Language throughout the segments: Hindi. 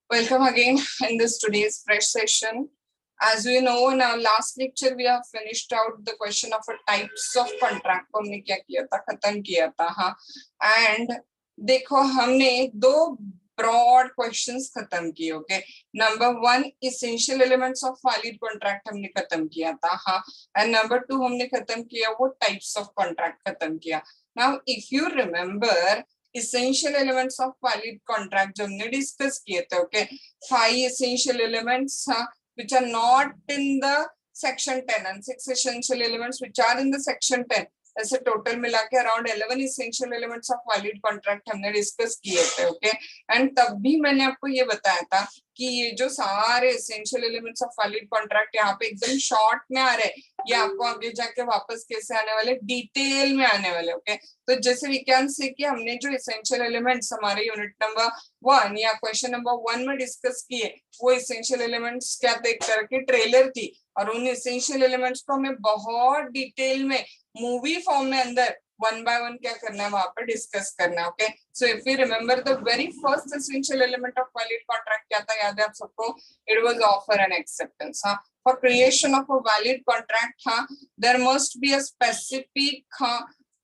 Welcome again in this today's fresh session. As we know, in our last lecture we have finished out the question of a types of contract को हमने क्या किया था, खत्म किया था. हाँ, and देखो हमने दो broad questions खत्म किए. Okay, number 1 essential elements of valid contract हमने खत्म किया था. हाँ, and नंबर 2 हमने खत्म किया वो types of contract खत्म किया. Now if you remember essential elements of valid contract जो हमने डिस्कस किए थे. Okay, 5 essential elements which are not in the section 10 and 6 essential elements which are in the section 10. ऐसे टोटल मिला के around 11 essential elements of valid contract हमने डिस्कस किए थे. ओके, एंड तब भी मैंने आपको ये बताया था कि ये जो सारे essential elements of valid contract यहाँ पे एकदम शॉर्ट में आ रहे, ये आपको आगे जाके वापस कैसे आने वाले, डिटेल में आने वाले. ओके, तो जैसे वी कैन से कि हमने जो essential elements हमारे यूनिट नंबर 1 या क्वेश्चन नंबर 1 में डिस्कस किए, वो essential elements क्या देख करके ट्रेलर थी, और उन essential elements को हमें बहुत डिटेल में मूवी फॉर्म में अंदर वन बाय वन क्या करना है वहां पर डिस्कस करना है. Okay, so if you remember the very first essential element of valid contract क्या था, याद है आप सबको? It was offer and acceptance. हाँ, for creation of a valid contract, हाँ, there must be a specific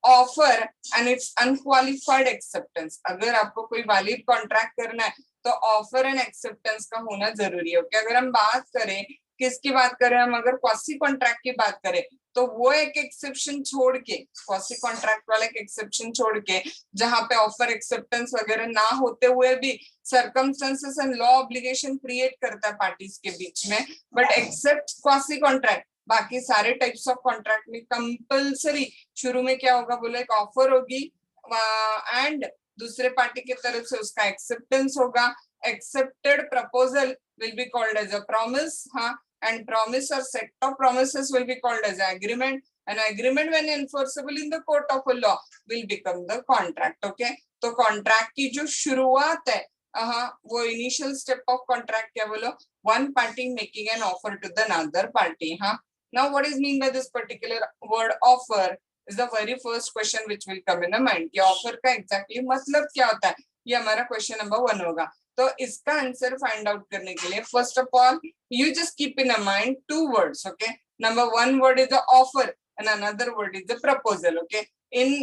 offer and its unqualified acceptance. अगर आपको कोई वैलिड कॉन्ट्रैक्ट करना है तो ऑफर एंड एक्सेप्टेंस का होना जरूरी है. ओके, अगर हम बात करें किसकी बात करें, हम अगर क्वासी कॉन्ट्रैक्ट की बात करें तो वो एक एक्सेप्शन छोड़ के, क्वासी कॉन्ट्रैक्ट वाला एक एक्सेप्शन छोड़ के, जहां पे ऑफर एक्सेप्टेंस वगैरह ना होते हुए भी circumstances and law obligation create करता है पार्टीज के बीच में, बट एक्सेप्ट क्वासी कॉन्ट्रैक्ट, बाकी सारे टाइप्स ऑफ कॉन्ट्रैक्ट में कंपल्सरी शुरू में क्या होगा बोलो, एक ऑफर होगी एंड दूसरे पार्टी की तरफ से उसका एक्सेप्टेंस होगा. Accepted proposal will be called as a promise. हाँ, and promise or set of promises will be called as agreement, and agreement when enforceable in the court of a law will become the contract. Okay, तो contract की जो शुरुआत है, वो initial step of contract क्या बोलो, one party making an offer to the another party. हाँ, now what is mean by this particular word offer is the very first question which will come in a mind. कि offer का exactly मतलब क्या होता है, ये हमारा question number 1 होगा. तो इसका आंसर फाइंड आउट करने के लिए first of all you just keep in a mind two words. Okay, number 1 word is the offer and another word is the proposal. Okay, in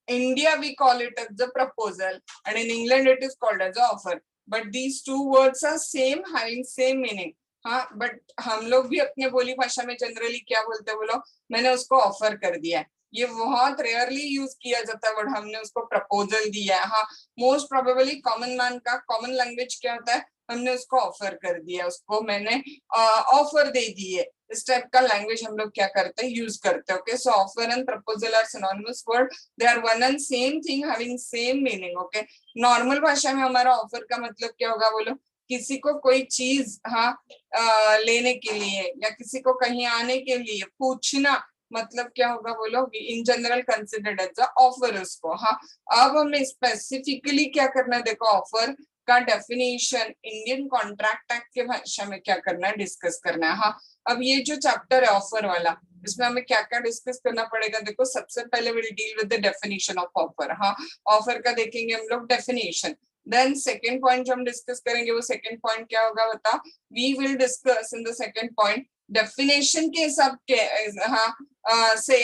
India we call it as the proposal and in England it is called as the offer, but these two words are same, having same meaning. हाँ, बट हम लोग भी अपने बोली भाषा में जनरली क्या बोलते बोलो, मैंने उसको ऑफर कर दिया है. ये बहुत रेयरली यूज किया जाता है वर्ड, हमने उसको प्रपोजल दिया है. हाँ, मोस्ट प्रोबेबली कॉमन मैन का कॉमन लैंग्वेज क्या होता है, हमने उसको ऑफर कर दिया, उसको मैंने ऑफर दे दी है. इस टाइप का लैंग्वेज हम लोग क्या करते हैं, यूज करते हैं. Okay, so offer and proposal are synonymous word, they are one and same thing having same meaning. Okay, normal भाषा में हमारा ऑफर का मतलब क्या होगा बोलो, किसी को कोई चीज लेने के लिए या किसी को कहीं आने के लिए पूछना, मतलब क्या होगा बोलो, in general considered as a offer उसको. हाँ, अब हमें स्पेसिफिकली क्या करना है, देखो ऑफर का डेफिनेशन इंडियन कॉन्ट्रैक्ट एक्ट के भाषा में क्या करना है, डिस्कस करना है. हाँ, अब ये जो चैप्टर है ऑफर वाला, इसमें हमें क्या क्या डिस्कस करना पड़ेगा, देखो सबसे पहले will deal with the definition of offer. हाँ, ऑफर का देखेंगे हम लोग डेफिनेशन. देन सेकेंड पॉइंट जो हम डिस्कस करेंगे वो सेकेंड पॉइंट क्या होगा बता, we will discuss in the second point definition के हिसाब के. हाँ, से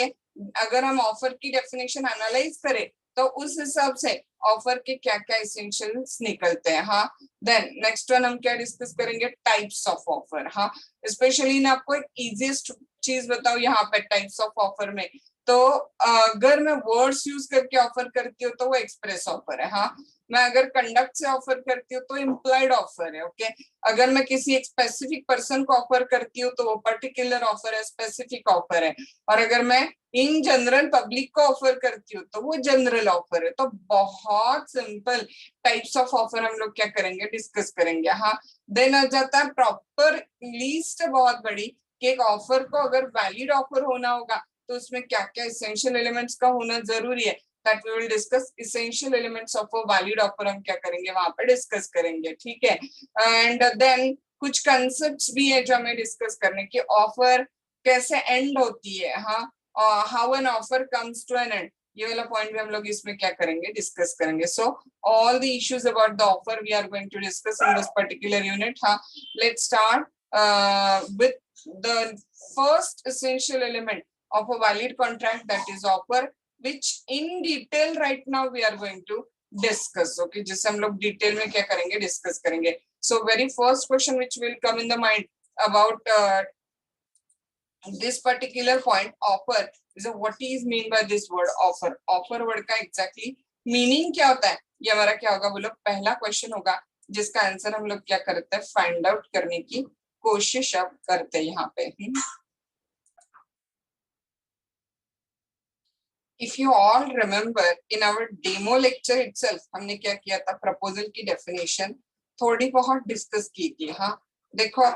अगर हम ऑफर की डेफिनेशन एनालाइज करें तो उस हिसाब से ऑफर के क्या क्या एसेंशियल्स निकलते हैं. हाँ, देन नेक्स्ट वन हम क्या डिस्कस करेंगे, टाइप्स ऑफ ऑफर. हाँ, स्पेशली ना आपको एक इजीएस्ट चीज बताओ यहाँ पे टाइप्स ऑफ ऑफर में, तो अगर मैं वर्ड्स यूज करके ऑफर करती हूँ तो वो एक्सप्रेस ऑफर है. हाँ, मैं अगर कंडक्ट से ऑफर करती हूँ तो इम्प्लाइड ऑफर है. ओके, अगर मैं किसी एक स्पेसिफिक पर्सन को ऑफर करती हूँ तो वो पर्टिकुलर ऑफर है, स्पेसिफिक ऑफर है. और अगर मैं इन जनरल पब्लिक को ऑफर करती हूँ तो वो जनरल ऑफर है. तो बहुत सिंपल टाइप्स ऑफ ऑफर हम लोग क्या करेंगे, डिस्कस करेंगे. हाँ, देन आ जाता है प्रॉपर लिस्ट बहुत बड़ी कि एक ऑफर को अगर वैलिड ऑफर होना होगा तो उसमें क्या क्या एसेंशियल एलिमेंट्स का होना जरूरी है. That we will discuss essential elements of a valid offer, हम क्या करेंगे वहां पे डिस्कस करेंगे. ठीक है, एंड देन कुछ कंसेप्ट्स भी है जो हमें डिस्कस करने की, ऑफर कैसे एंड होती है. हाँ, how an offer comes to an end, ये वाला पॉइंट भी हम लोग इसमें क्या करेंगे, डिस्कस करेंगे. So all the issues about the offer we are going to discuss in this particular unit. हाँ, let's start with the first essential element of a valid contract, that is offer, which in detail right now we are going to discuss. Okay, जिसे हम लोग डिटेल में क्या करेंगे, डिस्कस करेंगे. So very first question which will come in the mind about this particular point, offer, is what is mean by this word offer. Offer word का exactly meaning क्या होता है, ये हमारा क्या होगा बोलो, पहला क्वेश्चन होगा जिसका आंसर हम लोग क्या करते हैं, फाइंड आउट करने की कोशिश अब करते हैं यहाँ पे. If you all remember in our demo lecture itself, हमने क्या किया था, प्रपोजल की डेफिनेशन थोड़ी बहुत डिस्कस की थी. हाँ, देखो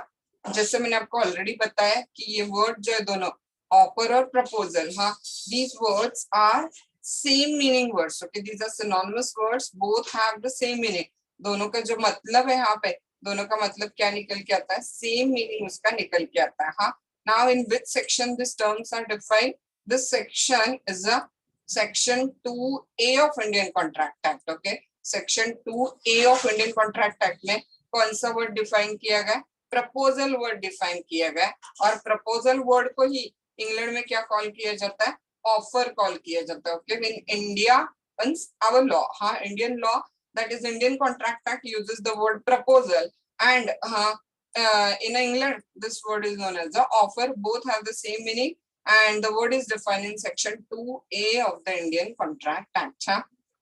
जैसे मैंने आपको ऑलरेडी बताया कि ये वर्ड जो है दोनों, ऑफर और प्रपोजल, हाँ, these words are same meaning words. Okay, these are synonymous words, both have the same meaning. दोनों का जो मतलब है यहाँ पे, दोनों का मतलब क्या निकल के आता है, सेम मीनिंग उसका निकल के आता है. हाँ, now in which section these terms are defined? This section is a section 2A of Indian Contract Act. Okay, section 2A of Indian Contract Act में कौन सा वर्ड डिफाइन किया गया, प्रपोजल वर्ड डिफाइन किया गया. और प्रपोजल वर्ड को ही इंग्लैंड में क्या कॉल किया जाता है, ऑफर कॉल किया जाता है. Okay, in India our law, हाँ, Indian law, that is Indian Contract Act, uses the word proposal, and in England this word is known as the offer. Both have the same meaning and the word is defined in section 2A of the Indian Contract Act.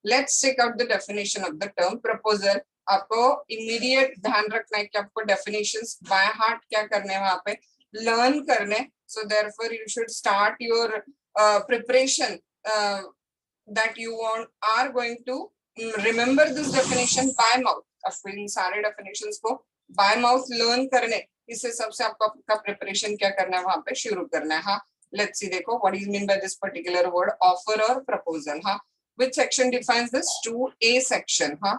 Let's check out the definition of the term proposal. आपको immediate ध्यान रखना है कि आपको definitions by heart क्या करने हैं, वहाँ पे learn करने. So therefore you should start your preparation that you are going to remember this definition by mouth. आपको इन सारे definitions को by mouth learn करने, इस हिसाब से आपको आपका प्रिपरेशन क्या करना है, वहां पे शुरू करना है. हाँ, let's see, देखो what is mean by this particular word offer और proposal. हाँ, which section defines this? 2A section. हाँ,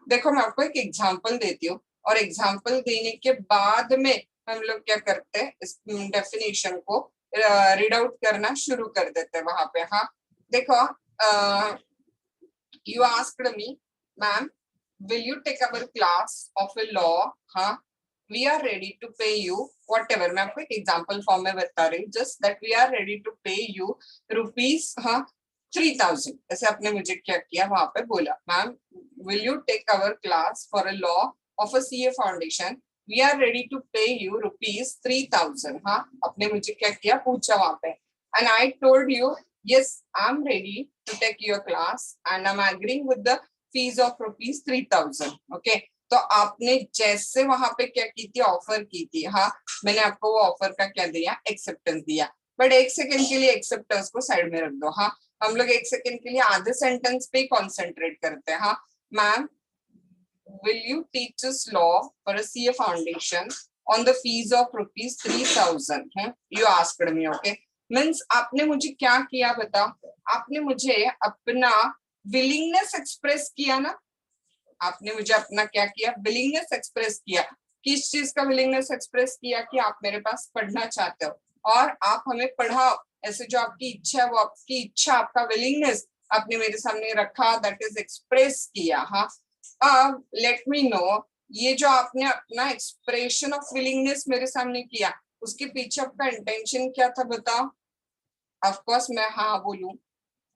देखो मैं आपको एक एग्जांपल देती हूँ और एग्जांपल देने के बाद में हम लोग क्या करते हैं, इस डेफिनेशन को रीड आउट करना शुरू कर देते हैं वहां पे. हाँ, देखो you asked me, ma'am, will you take our class of a law? हाँ, we are ready to pay you whatever. मैं आपको एक एग्जांपल फॉर्म में बता रही हूँ, just that we are ready to pay you rupees 3,000. ऐसे आपने मुझे क्या किया, वहां पे बोला, ma'am will you take our class for a law of a CA foundation? We are ready to pay you rupees 3,000. हाँ, आपने मुझे क्या किया, पूछा वहां पे, and I told you yes, I'm ready to take your class and I'm agreeing with the fees of rupees 3,000. Okay, तो आपने जैसे वहां पे क्या की थी, ऑफर की थी. हाँ, मैंने आपको वो ऑफर का क्या दिया, एक्सेप्टेंस दिया. बट एक सेकंड के लिए एक्सेप्टेंस को साइड में रख दो. हाँ, हम लोग एक सेकंड के लिए आधे सेंटेंस पे कॉन्सेंट्रेट करते हैं. हाँ, ma'am will you teach us law for a CA foundation on the fees of rupees 3,000? You asked me. Okay, means आपने मुझे क्या किया बताओ, आपने मुझे अपना विलिंगनेस एक्सप्रेस किया ना, आपने मुझे अपना क्या किया, विलिंगनेस एक्सप्रेस किया. किस चीज का विलिंगनेस एक्सप्रेस किया, कि आप मेरे पास पढ़ना चाहते हो और आप हमें पढ़ाओ. ऐसे जो आपकी इच्छा है, वो आपकी इच्छा, आपका विलिंगनेस आपने मेरे सामने रखा, दैट इज एक्सप्रेस किया. हाँ, अब लेट मी नो, ये जो आपने अपना एक्सप्रेशन ऑफ विलिंगनेस मेरे सामने किया, उसके पीछे आपका इंटेंशन क्या था बताओ. ऑफ कोर्स मैं हाँ बोलूं,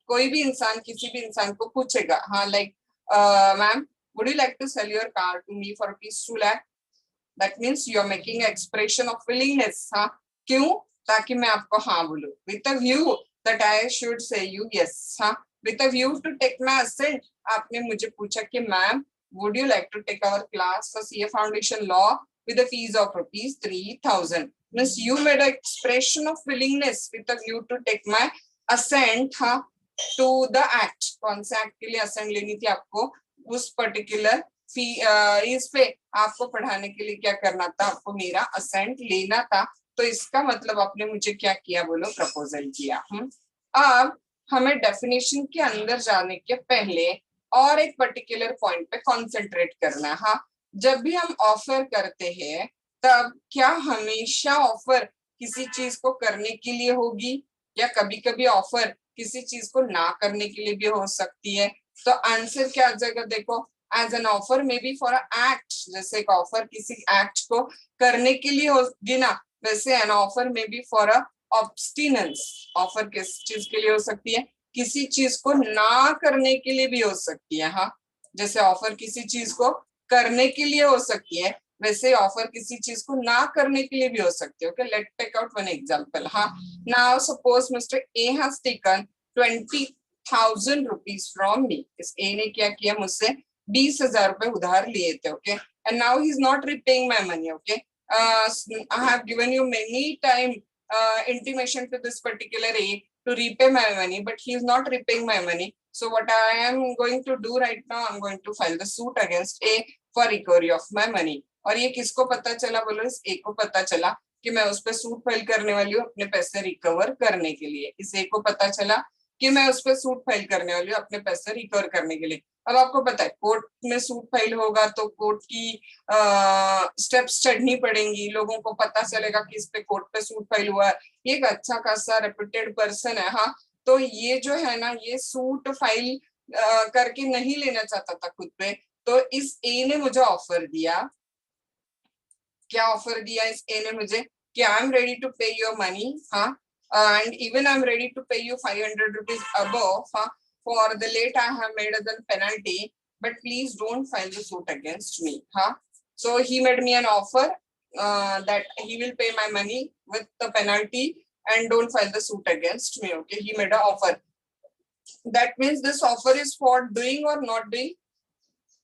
कोई भी इंसान किसी भी इंसान को पूछेगा, हाँ, like ma'am would you like to sell your car to me for ₹2 lakh? That means you are making an expression of willingness. हाँ, क्यों, ताकि मैं आपको हाँ बोलूं, with a view that I should say you yes. हाँ, with a view to take my assent. आपने मुझे पूछा कि ma'am would you like to take our class for CA Foundation Law with a fees of rupees 3,000? Means you made an expression of willingness with a view to take my assent. हाँ, to the act. कौन से एक्ट के लिए assent लेनी थी आपको, उस पर्टिकुलर फी इस पे आपको पढ़ाने के लिए क्या करना था, आपको मेरा असेंट लेना था. तो इसका मतलब आपने मुझे क्या किया बोलो, प्रपोजल किया. अब हमें डेफिनेशन के अंदर जाने के पहले और एक पर्टिकुलर पॉइंट पे कंसंट्रेट करना है. हाँ, जब भी हम ऑफर करते हैं तब क्या हमेशा ऑफर किसी चीज को करने के लिए होगी, या कभी कभी ऑफर किसी चीज को ना करने के लिए भी हो सकती है। तो आंसर क्या आ जाएगा, देखो as an offer may be for a act, जैसे एक ऑफर किसी एक्ट को करने के लिए होगी ना, वैसे an offer may be for a abstinence. Offer किस चीज के लिए हो सकती है, किसी चीज को ना करने के लिए भी हो सकती है। हाँ, जैसे ऑफर किसी चीज को करने के लिए हो सकती है, वैसे ऑफर किसी चीज को ना करने के लिए भी हो सकती है। Okay, let take out one example. हाँ, now suppose mister A has taken 20,000 rupees from me. इस ए ने क्या किया, मुझसे 20,000 रुपए उधार लिए थे। Okay, and now he is not repaying my money. Okay, I have given you many time intimation to this particular A to repay my money, but he is not repaying my money. So what I am going to do right now, I'm going to file the suit against A for recovery of my money. और ये किसको पता चला, बोलो इस A को पता चला कि मैं उस पर सूट फाइल करने वाली हूँ अपने पैसे रिकवर करने के लिए। इस A को पता चला कि मैं उस पर सूट फाइल करने वाली हूँ अपने पैसे रिकवर करने के लिए। अब आपको पता है कोर्ट में सूट फाइल होगा तो कोर्ट की स्टेप्स चढ़नी पड़ेंगी, लोगों को पता चलेगा कि इस पे कोर्ट पे सूट फाइल हुआ है, ये एक अच्छा खासा रेप्यूटेड पर्सन है। हाँ, तो ये जो है ना, ये सूट फाइल करके नहीं लेना चाहता था खुद पे, तो इस ए ने मुझे ऑफर दिया। क्या ऑफर दिया इस ए ने मुझे, कि I am ready to pay your money. हाँ, and even I am ready to pay you 500 rupees above, हाँ, for the late I have made as a penalty, but please don't file the suit against me. Huh? So he made me an offer that he will pay my money with the penalty and don't file the suit against me. Okay, he made an offer. That means this offer is for doing or not doing.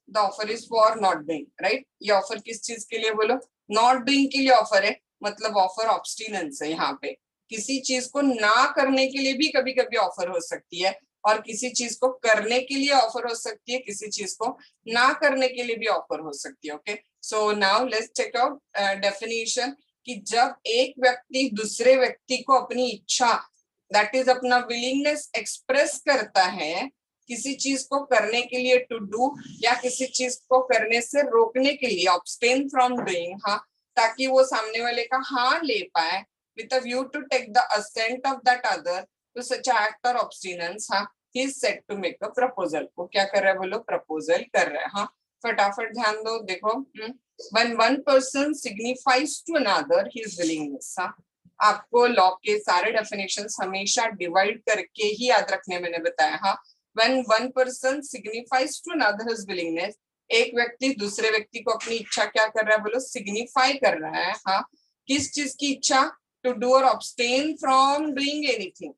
The offer is for not doing, right? ये ऑफर किस चीज के लिए बोलो, नॉट डूइंग के लिए ऑफर है, मतलब ऑफर ऑब्स्टिनेंस है। यहाँ पे किसी चीज को ना करने के लिए भी कभी कभी ऑफर हो सकती है, और किसी चीज को करने के लिए ऑफर हो सकती है, किसी चीज को ना करने के लिए भी ऑफर हो सकती है। Okay, so now let's check out definition, कि जब एक व्यक्ति दूसरे व्यक्ति को अपनी इच्छा, दैट इज अपना विलिंगनेस एक्सप्रेस करता है किसी चीज को करने के लिए, टू डू, या किसी चीज को करने से रोकने के लिए, अब्सटेन फ्रॉम डूइंग। हाँ, ताकि वो सामने वाले का हाँ ले पाए, with a view to take the assent of that other to such act और ऑब्स्टिनेंस। हाँ, he is set to make a proposal. वो क्या कर रहा है बोलो, प्रपोजल कर रहा है। हाँ, फटाफट ध्यान दो, देखो when one person signifies to another his willingness। हाँ, आपको लॉ के सारे डेफिनेशंस हमेशा डिवाइड करके ही याद रखने मैंने बताया। हाँ, when one person signifies to another his willingness, एक व्यक्ति दूसरे व्यक्ति को अपनी इच्छा क्या कर रहा है बोलो, सिग्निफाई कर रहा है। हाँ, किस चीज की इच्छा, टू डू और अब्सटेन फ्रॉम डूइंग एनीथिंग।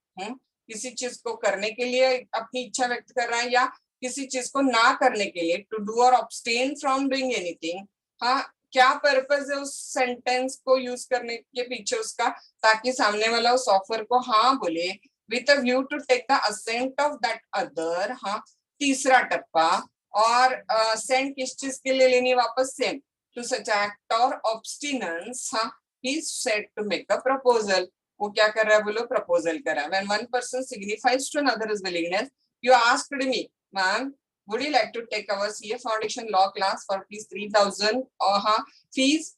किसी चीज को करने के लिए अपनी इच्छा व्यक्त कर रहा है, या किसी चीज को ना करने के लिए, टू डू और अब्सटेन फ्रॉम डूइंग एनीथिंग। हाँ, क्या पर्पस है उस सेंटेंस को यूज करने के पीछे उसका, ताकि सामने वाला उस ऑफर को हाँ बोले, with a view to take the assent of that other। हाँ, तीसरा टप्पा, और सेंट किस चीज के लिए लेनी वापस, सेम टू सच एक्ट और ऑब्स्टिनेंस। हाँ, he is set to make a proposal। वो क्या कर रहा है बोलो, प्रपोजल कर रहा है। when one person signifies to another his willingness, you asked me, ma'am, would you like to take our CA foundation law class for fees 3,000 or हाँ fees,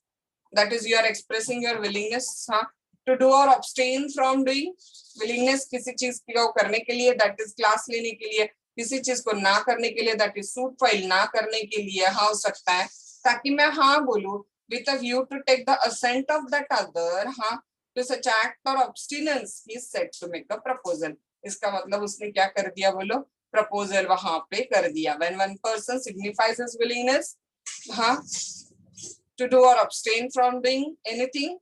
that is you are expressing your willingness हाँ to do or abstain from doing। willingness किसी चीज को करने के लिए, that is क्लास लेने के लिए, किसी चीज को ना करने के लिए, that is सूट फाइल ना करने के लिए हाँ हो सकता है, ताकि मैं हाँ बोलूं with a view to take the assent of that other हाँ to such act or abstinence he is set to make a proposal। इसका मतलब उसने क्या कर दिया बोलो, प्रपोजल वहां पे कर दिया। when one person signifies his willingness हाँ to do or abstain from doing anything,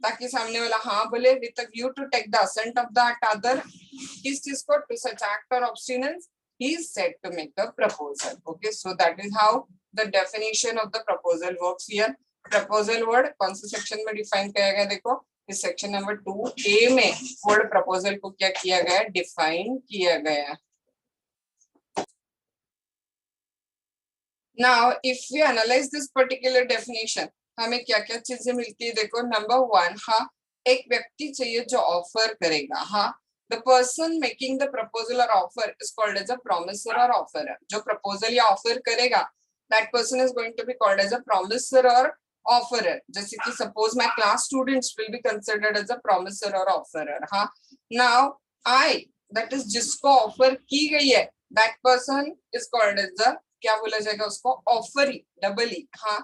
ताकि सामने वाला हाँ बोले, with a view to take the assent of that other, किस चीज को, to such act or abstinence he is set to make a proposal। okay, so that is how the definition of the proposal works here। proposal word कौन से सेक्शन में डिफाइन किया गया, देखो इस सेक्शन नंबर 2A में वर्ड प्रपोजल को क्या किया गया, डिफाइन किया गया। Now if we analyze this particular definition, हमें क्या क्या चीजें मिलती है, देखो नंबर 1 हाँ एक व्यक्ति चाहिए जो ऑफर करेगा। हाँ, the person making the proposal or offer is called as a promiser or offerer। जो प्रपोजल या ऑफर करेगा that person is going to be called as a promiser or offerer. जैसे कि suppose my class students will be considered as a promiser or offerer. हाँ, now I, that is जिसको offer की गई है, that person is called as the, क्या बोला जाएगा उसको, offeree, double E, हाँ,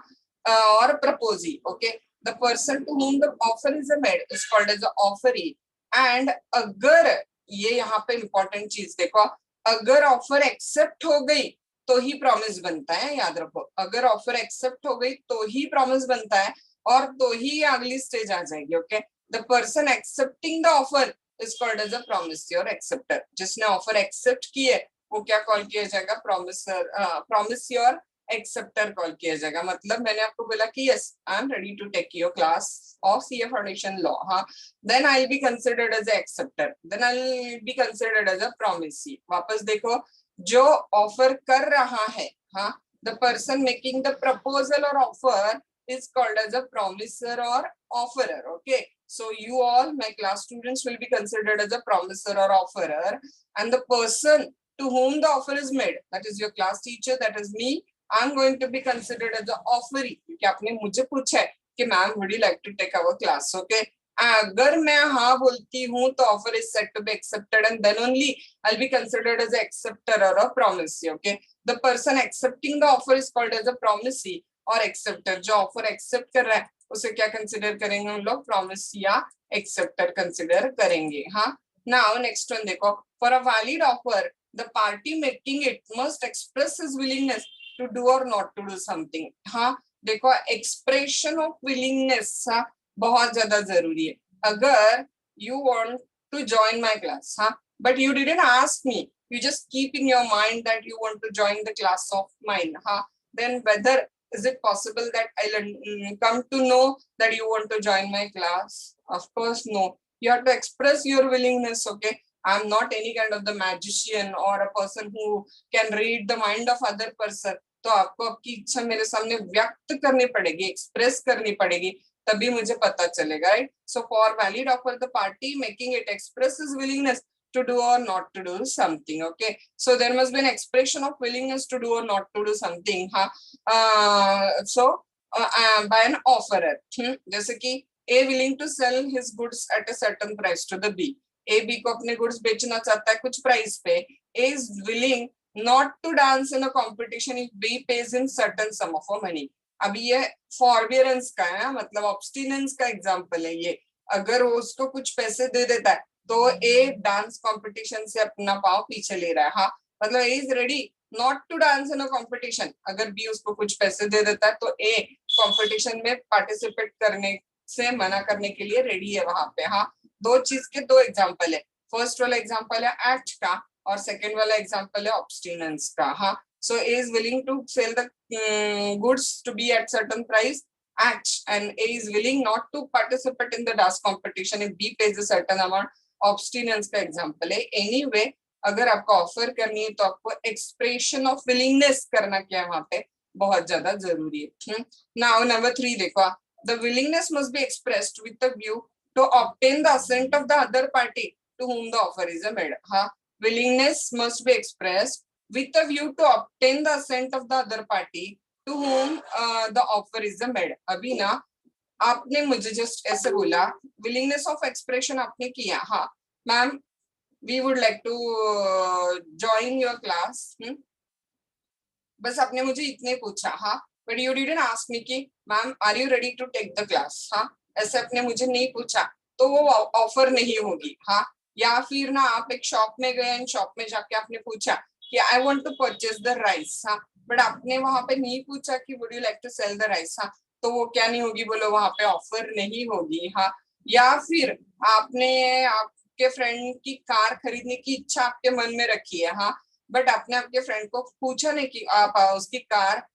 और proposee. Okay, the person to whom the offer is made is called as the offeree. And अगर, ये यहाँ पे important चीज देखो, अगर ऑफर एक्सेप्ट हो गई तो ही प्रॉमिस बनता है, याद रखो, अगर ऑफर एक्सेप्ट हो गई तो ही प्रॉमिस बनता है और तो ही अगली स्टेज आ जाएगी. Okay, the person accepting the offer is called as a promisee acceptor. जिसने ऑफर एक्सेप्ट की है वो क्या कॉल किया जाएगा, प्रॉमिसर, प्रॉमिसियर एक्सेप्टर कॉल किया जाएगा. मतलब मैंने आपको बोला कि yes I am ready to take your class of CA foundation law, हाँ, then I'll be considered as an acceptor, then I'll be considered as a promisee. वापस देखो, जो ऑफर कर रहा है, हाँ, the person making the proposal or offer is called as a promiser or offerer. Okay, so you all, my class students, will be considered as a promiser or offerer, and the person to whom the offer is made, that is your class teacher, that is me, I'm going to be considered as the offeree. क्योंकि आपने मुझे पूछा है कि ma'am would you like to take our class? Okay, अगर मैं हाँ बोलती हूँ तो offer is set to be accepted and then only I will be considered as acceptor और a promisee. Okay, the person accepting the offer is called as a promisee और एक्सेप्टर. जो ऑफर एक्सेप्ट कर रहा है उसे क्या कंसिडर करेंगे हम लोग, प्रॉमिसी या एक्सेप्टर कंसिडर करेंगे. हाँ, नाउ नेक्स्ट वन देखो, for a valid offer the party making it must express his willingness to do और नॉट टू डू समथिंग. हाँ देखो, एक्सप्रेशन ऑफ विलिंगनेस बहुत ज्यादा जरूरी है. अगर you want to join my class, हाँ, but you didn't ask me, you just keep in your mind that you want to join the class of mine, huh? Then whether is it possible that I'll come to know that you want to join my class? Of course no. You have to express your willingness. Okay, I'm not any kind of the magician or a person who can read the mind of other person. तो आपको आपकी इच्छा मेरे सामने व्यक्त करनी पड़ेगी, एक्सप्रेस करनी पड़ेगी, तभी मुझे पता चलेगा. Right, so for valid offer the party making it expresses willingness to do or not to do something. Okay, so there must be an expression of willingness to do or not to do something, by an offerer. जैसे कि A willing to sell his goods at a certain price to the B. A B को अपने goods बेचना चाहता है कुछ प्राइस पे. A is willing not to dance in a competition if B pays in certain sum of money. अभी ये forbearance का है, मतलब abstinence का एग्जाम्पल है ये. अगर वो उसको कुछ पैसे दे देता है तो ए डांस कंपटीशन से अपना पाव पीछे ले रहा है. हाँ, मतलब A is ready not to dance in a competition. अगर बी उसको कुछ पैसे दे देता है तो ए कंपटीशन में पार्टिसिपेट करने से मना करने के लिए रेडी है वहां पे. हाँ, दो चीज के दो एग्जांपल है. फर्स्ट वाला एग्जांपल है एक्ट का और सेकंड वाला एग्जांपल है ऑब्स्टिनेंस का. हाँ, so A is willing to sell the goods to B at certain price, acts, and A is willing not to participate in the dance competition if B pays a certain amount. ऑब्स्टिनेंस का एग्जांपल है. एनीवे, अगर आपको ऑफर करनी है तो आपको एक्सप्रेशन ऑफ विलिंगनेस करना क्या है वहां पे बहुत ज्यादा जरूरी है. नाउ नंबर 3 देखो, the willingness must be expressed with the view to obtain the assent of the other party to whom the offer is made. हाँ, willingness must be expressed with the view to obtain the assent of the other party to whom the offer is made. अभी ना आपने मुझे जस्ट ऐसे बोला, विलिंगनेस ऑफ एक्सप्रेशन आपने किया. हाँ ma'am, we would like to join your class, बस आपने मुझे इतने पूछा. हाँ, but you didn't ask me कि ma'am are you ready to take the class. हाँ, ऐसे आपने मुझे नहीं पूछा तो वो ऑफर नहीं होगी. हाँ, या फिर ना आप एक शॉप में गए एंड शॉप में जाके आपने पूछा कि I want to purchase the rice. हाँ, बट आपने वहां पे नहीं पूछा कि would you like to sell the rice. हाँ, तो वो क्या नहीं होगी, बोलो, वहां पे ऑफर नहीं होगी. हाँ, या फिर आपने आपके फ्रेंड की कार खरीदने की इच्छा आपके मन में रखी है. हाँ, बट आपने आपके फ्रेंड को पूछा नहीं कि आप उसकी कार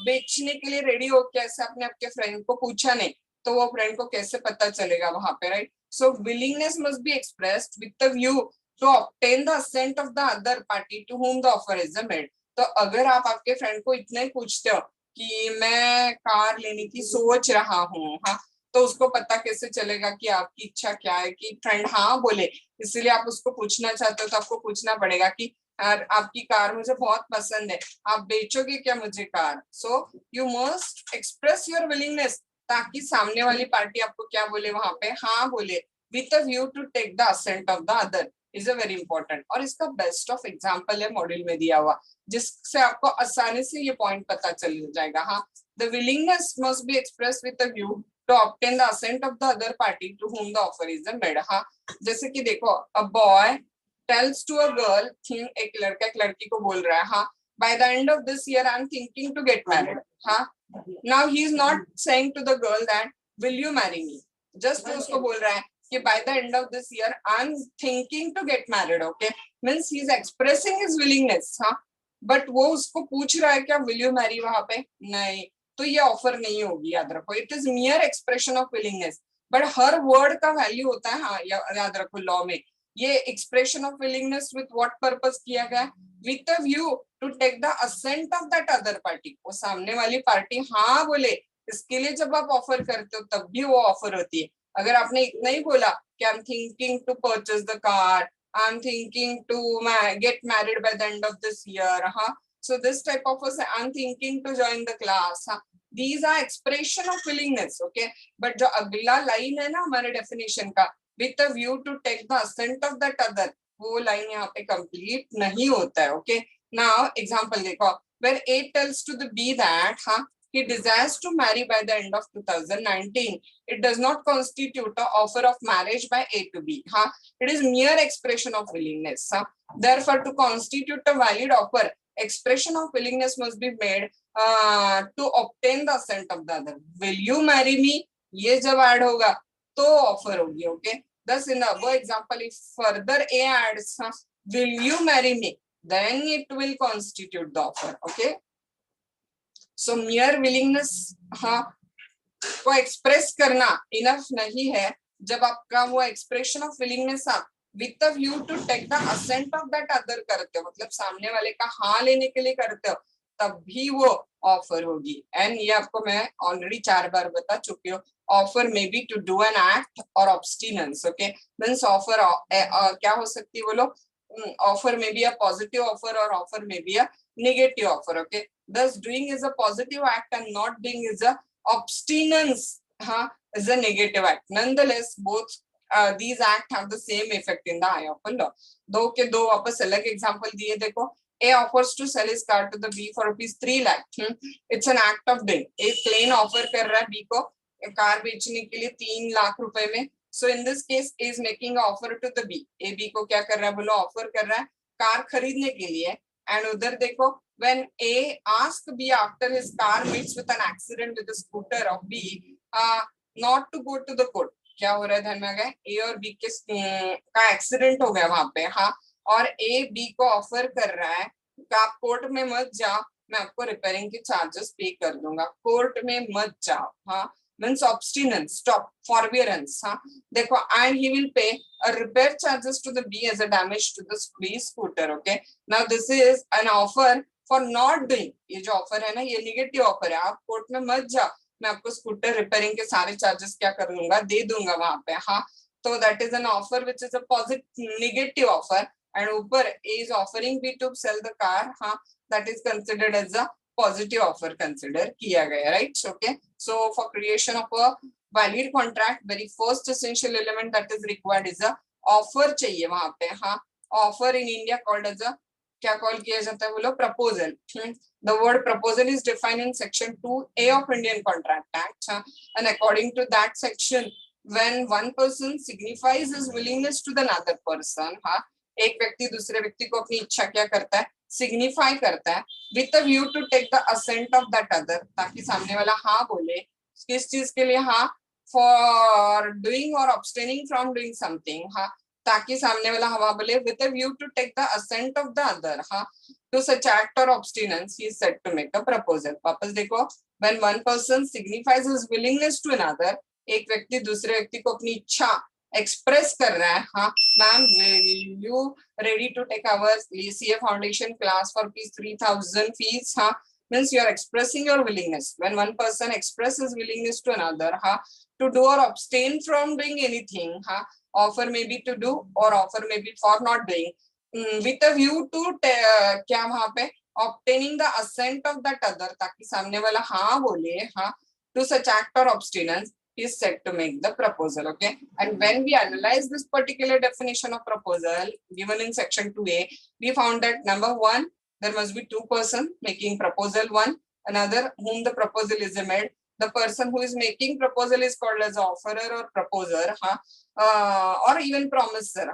बेचने के लिए रेडी हो कैसे, आपने आपके फ्रेंड को पूछा नहीं, तो वो फ्रेंड को कैसे पता चलेगा वहां पे. Right, so willingness must be expressed with the view to obtain the assent of the other party to whom the offer is made. तो अगर आप आपके फ्रेंड को इतना ही पूछते हो कि मैं कार लेने की सोच रहा हूँ, हाँ, तो उसको पता कैसे चलेगा कि आपकी इच्छा क्या है, कि फ्रेंड हाँ बोले, इसलिए आप उसको पूछना चाहते हो तो आपको पूछना पड़ेगा कि और आपकी कार मुझे बहुत पसंद है, आप बेचोगे क्या मुझे car? So you must express your willingness, ताकि सामने वाली पार्टी आपको क्या बोले वहां पे, हाँ बोले, with a view to take the assent of the other is a very important. और इसका बेस्ट ऑफ एग्जाम्पल है मॉड्यूल में दिया हुआ, जिससे आपको आसानी से ये पॉइंट पता चल जाएगा। हाँ, the willingness must be express with a view to obtain the assent of the other party to whom the offer is made. हाँ, जैसे कि देखो, a boy tells to a girl, एक लड़का एक लड़की को बोल रहा है, हाँ, by the end of this year I'm thinking to get married। हाँ, now he is not saying to the girl that will you marry me, just उसको बोल रहा है कि by the end of this year I'm thinking to get married। okay, means he is expressing his willingness। हाँ, but वो उसको पूछ रहा है क्या will you marry वहां पे, नहीं, तो ये ऑफर नहीं होगी, याद रखो, it is mere expression of willingness. But हर वर्ड का वैल्यू होता है, हाँ याद रखो, लॉ में ये expression of willingness with what purpose किया गया, with a view to take the assent of that other party, वो सामने वाली पार्टी हाँ बोले, इसके लिए जब आप ऑफर करते हो तब भी वो ऑफर होती है। अगर आपने इतना ही बोला कि I am thinking to purchase the car, I am thinking to get married by the end of this year, हाँ, so this type of I'm thinking to join the class, हाँ, these are expression of willingness। okay, but जो अगला लाइन है ना हमारे डेफिनेशन का, with a view to take the assent of that other, वो लाइन यहाँ पे कंप्लीट नहीं होता है। okay, now example देखो, where A tells to the B that हाँ he desires to marry by the end of 2019, it does not constitute an offer of marriage by A to B। हाँ, it is mere expression of willingness। हाँ, therefore to constitute a valid offer, expression of willingness must be made to obtain the assent of the other। will you marry me ये जब ऐड होगा तो ऑफर होगी। Okay, thus in the above example if further A adds will you marry me, then it will constitute the offer। okay, so mere willingness हाँ को एक्सप्रेस करना इनफ नहीं है, जब आपका वो एक्सप्रेशन ऑफ विलिंगनेस आप with a view to take the assent of that other करते हो, मतलब सामने वाले का हाँ लेने के लिए करते हो, तब भी वो ऑफर होगी। एंड ये आपको मैं ऑलरेडी 4 बार बता चुकी हूँ, offer may be to do an act और ऑब्स्टिनेंस। ओके, मींस ऑफर क्या हो सकती है बोलो, offer may be a positive offer और offer may be a negative offer. Okay, thus doing is a positive act and not doing is a abstinence is a negative act। nonetheless both these acts have the same effect in the eye of a law। दो के दो वापस अलग एग्जांपल दिए, देखो, A offers to sell his car to the B for ₹3 lakh। it's an act of doing। A plain offer कर रहा है B को कार बेचने के लिए 3 लाख रुपए में। so in this case A is making an offer to the B। A B को क्या कर रहा है बोलो, ऑफर कर रहा है कार खरीदने के लिए। एंड उधर देखो, when A asks B after his car meets with an accident with the scooter of B not to go to the court। क्या हो रहा है, ध्यान में आ गया, A और B के का एक्सीडेंट हो गया वहां पे, हाँ, और A B को ऑफर कर रहा है कि आप कोर्ट में मत जाओ, मैं आपको रिपेयरिंग के चार्जेस पे कर दूंगा, कोर्ट में मत जाओ। हाँ, means obstinance, stop, forbearance। हाँ, देखो, and he will pay a repair charges to the B as a damage to the B scooter। okay, now this is an offer for not doing। ये जो ऑफर है ना, ये निगेटिव ऑफर है, आप कोर्ट में मत जाओ, मैं आपको स्कूटर रिपेयरिंग के सारे चार्जेस क्या कर दूंगा, दे दूंगा वहां पे। हाँ, तो that is an offer which is a positive negative offer, and ऊपर A is offering B to sell the car। हाँ, that is considered as a positive offer consider किया गया, right? okay, so for creation of a valid contract, very first essential element that is required is a offer चाहिए वहां पे। हाँ, offer in India called as a क्या कॉल किया जाता है बोलो, proposal. The word proposal is defined in section 2A of Indian Contract Act, and according to that section, when one person signifies his willingness to the another person, हाँ, एक व्यक्ति दूसरे व्यक्ति को अपनी इच्छा क्या करता है, सिग्निफाई करता है, with a view to take the assent of that other, ताकि सामने वाला हाँ बोले, किस चीज के लिए, हाँ, फॉर डूइंग और अब्सटेनिंग फ्रॉम डूइंग समथिंग। हाँ, ताकि सामने वाला हवा बोले, with a view to take the assent of the other. हाँ, टू सच एक्ट और abstinence he is said to make a proposal. वापस देखो, when one person signifies his willingness to another, एक व्यक्ति दूसरे व्यक्ति को अपनी इच्छा एक्सप्रेस कर रहा है। हाँ, ma'am will you ready to take our CA foundation class for fees 3000 fees. हाँ, means you are expressing your willingness when one person expresses willingness to another, to do or abstain from doing anything, offer may be to do or offer may be for not doing, with a view to क्या वहां पे obtaining the assent of that other, ताकि सामने वाला हाँ बोले, हाँ टू सच एक्ट और ऑब्स्टिनेंस is said to make the proposal. Okay, and when we analyze this particular definition of proposal given in section 2a, we found that number one, there must be two person making proposal one, another whom the proposal is made. The person who is making proposal is called as offerer or proposer, or even promiser,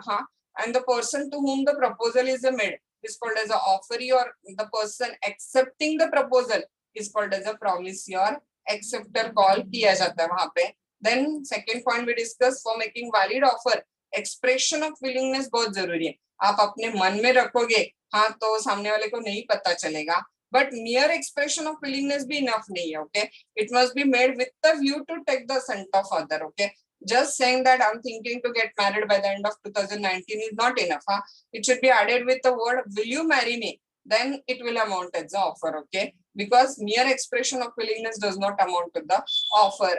and the person to whom the proposal is made is called as a offeree, or the person accepting the proposal is called as a promisee or acceptor call किया जाता है वहां पे. Then second point we discuss, for making valid offer expression of willingness बहुत जरूरी है. आप अपने मन में रखोगे हाँ तो सामने वाले को नहीं पता चलेगा, but near expression of willingness भी इनफ नहीं है. Okay, it must be made with the view to take the Saint of other. Okay, just saying that I'm thinking to get married by the end of 2019 is not enough. It should be added with the word will you marry me, then it will amount as the offer. Okay, because mere expression of willingness does not amount to the offer.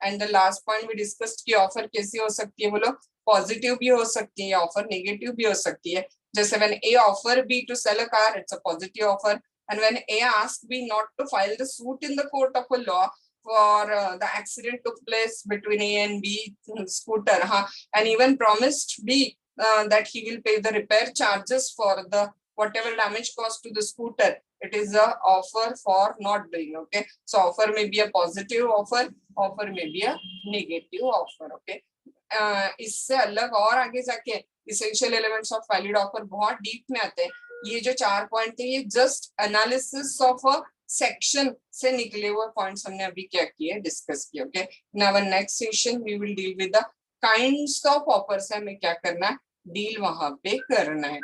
And the last point we discussed कि offer कैसी हो सकती है बोलो, पॉजिटिव भी हो सकती है ऑफर, नेगेटिव भी हो सकती है. जैसे when A offer B to sell a car, it's a positive offer, and when A asks B not to file the suit in the court of a law for the accident took place between A and B scooter, and even promised B that he will pay the repair charges for the whatever damage caused to the scooter, it is a offer for not doing. Okay, so offer may be a positive offer, offer may be a negative offer. Okay, इससे अलग और आगे जाके essential elements of valid offer बहुत डीप में आते हैं. ये जो 4 पॉइंट थे ये just analysis of a section से निकले हुए पॉइंट्स हमने अभी क्या किए, डिस्कस किए. Okay, in our next session we will deal with the kinds of offers. हमें क्या करना है, डील वहां पे करना है.